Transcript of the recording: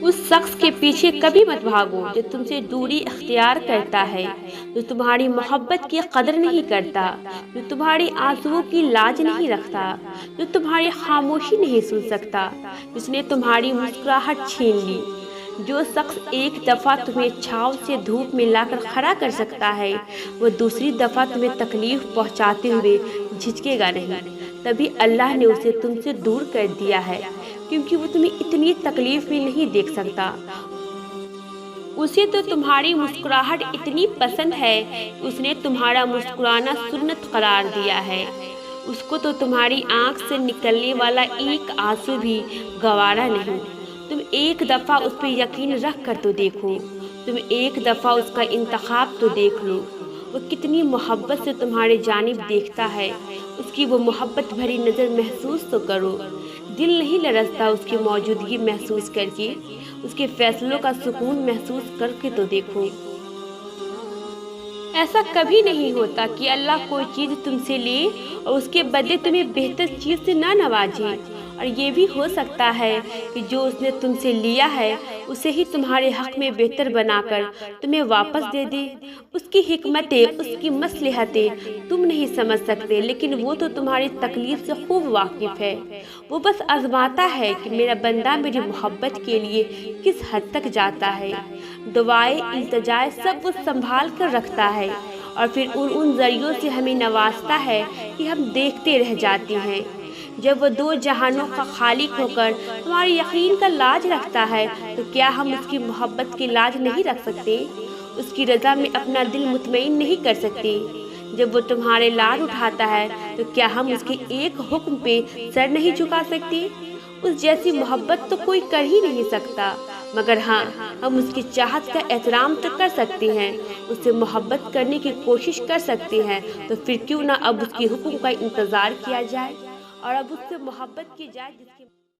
उस शख्स के पीछे कभी मत भागो जो तुमसे दूरी इख्तियार करता है, जो तुम्हारी मोहब्बत की कदर नहीं करता, जो तुम्हारी आंसुओं की लाज नहीं रखता, जो तुम्हारी खामोशी नहीं सुन सकता, जिसने तुम्हारी मुस्कुराहट छीन ली। जो शख्स एक दफ़ा तुम्हें छाँव से धूप में लाकर खड़ा कर सकता है, वो दूसरी दफ़ा तुम्हें तकलीफ पहुंचाते हुए झिझकेगा नहीं। तभी अल्लाह ने उसे तुमसे दूर कर दिया है, क्योंकि वो तुम्हें इतनी तकलीफ में नहीं देख सकता। उसे तो तुम्हारी मुस्कुराहट इतनी पसंद है कि उसने तुम्हारा मुस्कुराना सुन्नत करार दिया है। उसको तो तुम्हारी आंख से निकलने वाला एक आंसू भी गवारा नहीं। तुम एक दफ़ा उस पर यकीन रख कर तो देखो, तुम एक दफ़ा उसका इंतखाब तो देख लो। वो कितनी मोहब्बत से तुम्हारे जानिब देखता है, उसकी वो मोहब्बत भरी नज़र महसूस तो करो। दिल नहीं लरसता उसकी मौजूदगी महसूस करके, उसके फैसलों का सुकून महसूस करके तो देखो। ऐसा कभी नहीं होता कि अल्लाह कोई चीज़ तुमसे ले और उसके बदले तुम्हें बेहतर चीज़ से ना नवाजे। और ये भी हो सकता है कि जो उसने तुमसे लिया है उसे ही तुम्हारे हक में बेहतर बनाकर तुम्हें वापस दे दे। उसकी हिकमतें, उसकी मसलहतें तुम नहीं समझ सकते, लेकिन वो तो तुम्हारी तकलीफ से खूब वाकिफ़ है। वो बस आजमाता है कि मेरा बंदा मेरी मोहब्बत के लिए किस हद तक जाता है। दुआएं, इल्तिजाएं सब वो संभाल कर रखता है और फिर उन जरियों से हमें नवाजता है कि हम देखते रह जाते हैं। जब वो दो जहानों का खालिक होकर हमारे यकीन का लाज रखता है, तो क्या हम उसकी मोहब्बत की लाज नहीं रख सकते? उसकी रज़ा में अपना दिल मुतमईन नहीं कर सकते? जब वो तुम्हारे लाड उठाता है, तो क्या हम उसके एक हुक्म पे सर नहीं झुका सकते? उस जैसी मोहब्बत तो कोई कर ही नहीं सकता, मगर हाँ, हम उसकी चाहत का एहतराम तो कर सकते हैं, उससे मोहब्बत करने की कोशिश कर सकते हैं। तो फिर क्यों ना अब उसके हुक्म का इंतज़ार किया जाए और अब उससे मोहब्बत की जाए जिसकी